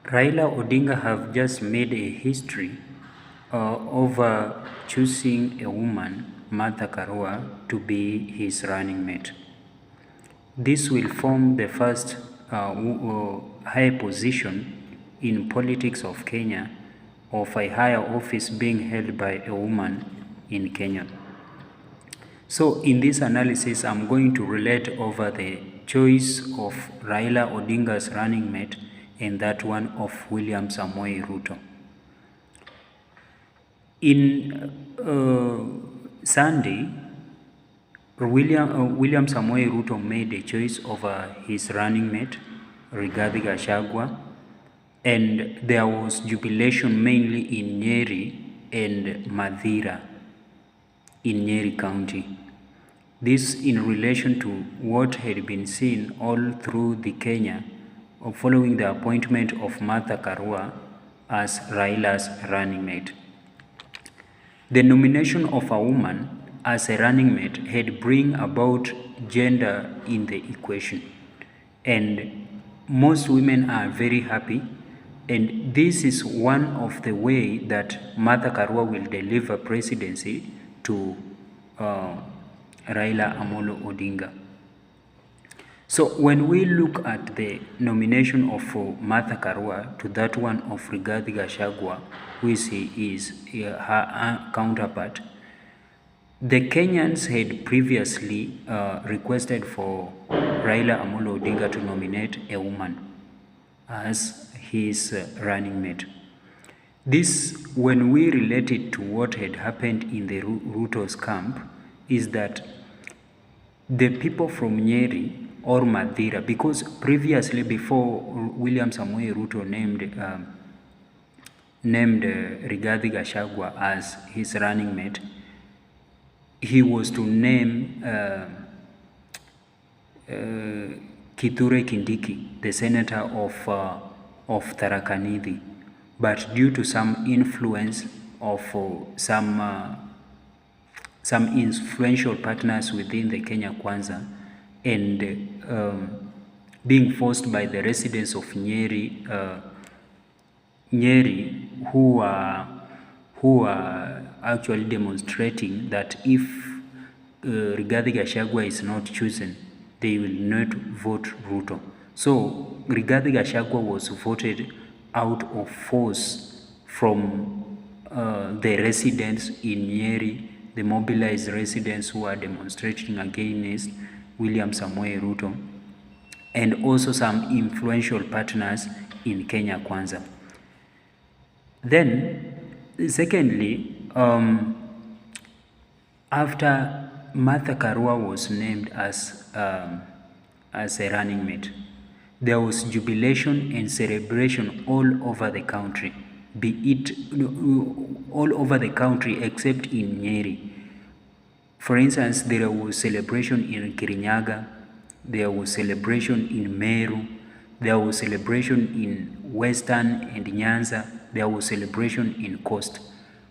Raila Odinga have just made a history over choosing a woman, Martha Karua, to be his running mate. This will form the first high position in politics of Kenya of a higher office being held by a woman in Kenya. So in this analysis, I'm going to relate over the choice of Raila Odinga's running mate and that one of William Samoei Ruto. In Sunday, William Samoei Ruto made a choice over his running mate, Rigathi Gachagwa, and there was jubilation mainly in Nyeri and Mathira in Nyeri County. This in relation to what had been seen all through the Kenya following the appointment of Martha Karua as Raila's running mate. The nomination of a woman as a running mate had bring about gender in the equation, and most women are very happy, and this is one of the way that Martha Karua will deliver presidency to Raila Amolo Odinga. So when we look at the nomination of Martha Karua to that one of Rigathi Gachagwa, who is her counterpart, the Kenyans had previously requested for Raila Amolo Odinga to nominate a woman as his running mate. This, when we relate it to what had happened in the Ruto's camp, is that the people from Nyeri or Mathira, because previously before William Samoei Ruto named Rigathi Gachagwa as his running mate, he was to name Kithure Kindiki, the senator of Tharaka Nithi, but due to some influence of some influential partners within the Kenya Kwanza, and being forced by the residents of Nyeri, who are actually demonstrating that if Rigathi Gachagwa is not chosen, they will not vote Ruto. So Rigathi Gachagwa was voted out of force from the residents in Nyeri, the mobilized residents who are demonstrating against William Samoei Ruto, and also some influential partners in Kenya Kwanza. Then, secondly, after Martha Karua was named as a running mate, there was jubilation and celebration all over the country, be it all over the country except in Nyeri. For instance, there was celebration in Kirinyaga, there was celebration in Meru, there was celebration in Western and Nyanza, there was celebration in Coast,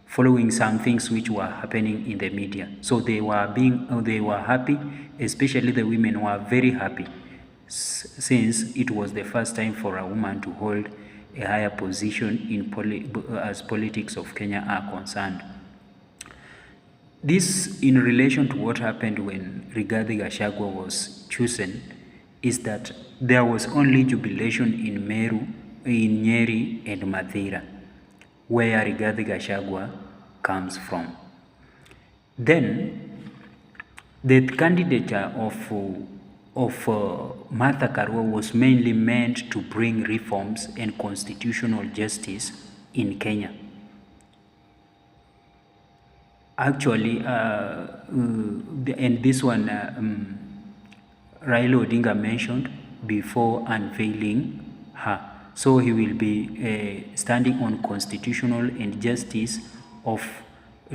following some things which were happening in the media. So they were happy, especially the women were very happy, since it was the first time for a woman to hold a higher position in as politics of Kenya are concerned. This, in relation to what happened when Rigathi Gachagwa was chosen, is that there was only jubilation in Meru, in Nyeri and Mathira, where Rigathi Gachagwa comes from. Then, the candidature of Martha Karua was mainly meant to bring reforms and constitutional justice in Kenya. Actually, and this one Raila Odinga mentioned before unveiling her. So he will be standing on constitutional and justice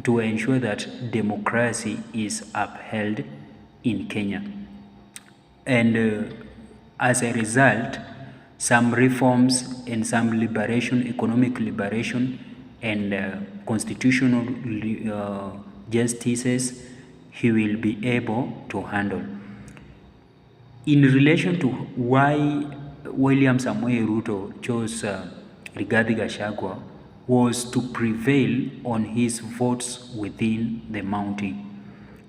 to ensure that democracy is upheld in Kenya. And as a result, some reforms and some liberation, economic liberation, and constitutional justices he will be able to handle. In relation to why William Samoei Ruto chose Rigathi Gachagwa, was to prevail on his votes within the mountain.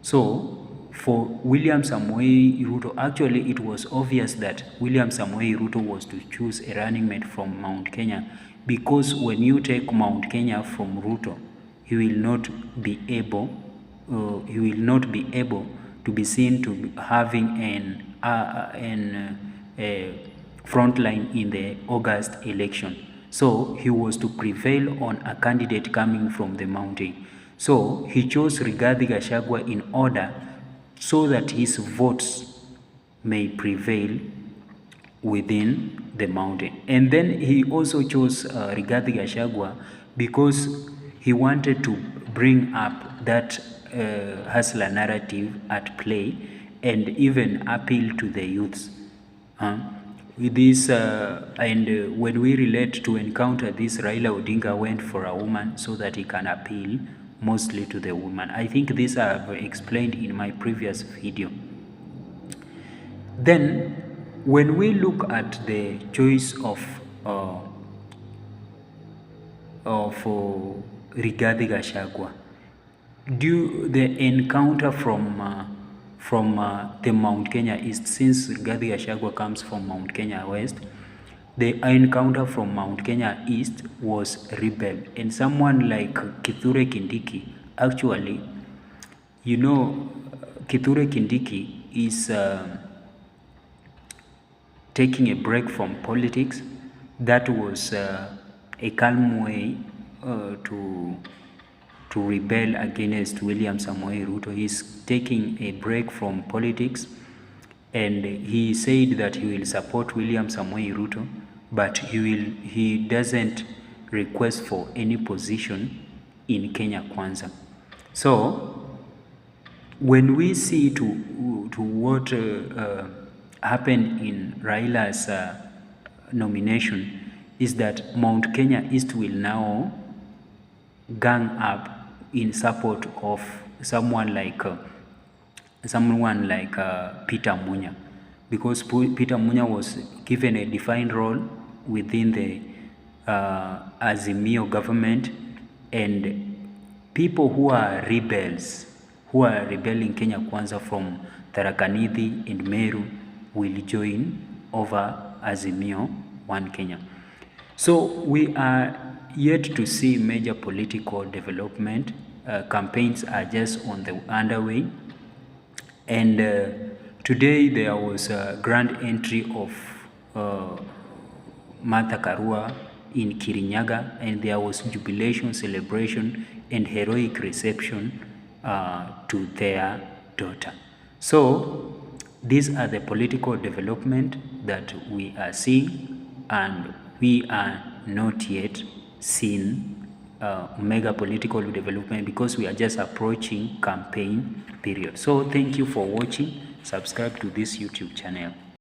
So for William Samoei Ruto, actually it was obvious that William Samoei Ruto was to choose a running mate from Mount Kenya, because when you take Mount Kenya from Ruto, he will not be able to be seen to be having a front line in the August election. So he was to prevail on a candidate coming from the mountain. So he chose Rigathi Gachagwa in order so that his votes may prevail within the mountain. And then he also chose Rigathi Gachagwa because he wanted to bring up that hustler narrative at play and even appeal to the youths. With this, and when we relate to encounter this, Raila Odinga went for a woman so that he can appeal mostly to the woman. I think this I have explained in my previous video. Then, when we look at the choice of Rigathi Gachagwa, due the encounter from the Mount Kenya East, since Rigathi Gachagwa comes from Mount Kenya West, the encounter from Mount Kenya East was rebel, and someone like Kithure Kindiki, actually, you know, Kithure Kindiki is taking a break from politics. That was a calm way to rebel against William Samoei Ruto. He's taking a break from politics, and he said that he will support William Samoei Ruto, but he doesn't request for any position in Kenya Kwanza. So when we see to what happened in Raila's nomination, is that Mount Kenya East will now gang up in support of someone like Peter Munya, because Peter Munya was given a defined role within the Azimio government, and people who are rebels, who are rebelling Kenya Kwanza from Tharaka Nithi and Meru, will join over Azimio One Kenya. So we are yet to see major political development. Campaigns are just on the underway, and today there was a grand entry of Martha Karua in Kirinyaga, and there was jubilation, celebration, and heroic reception to their daughter. So these are the political development that we are seeing, and we are not yet seeing mega political development because we are just approaching campaign period. So thank you for watching. Subscribe to this YouTube channel.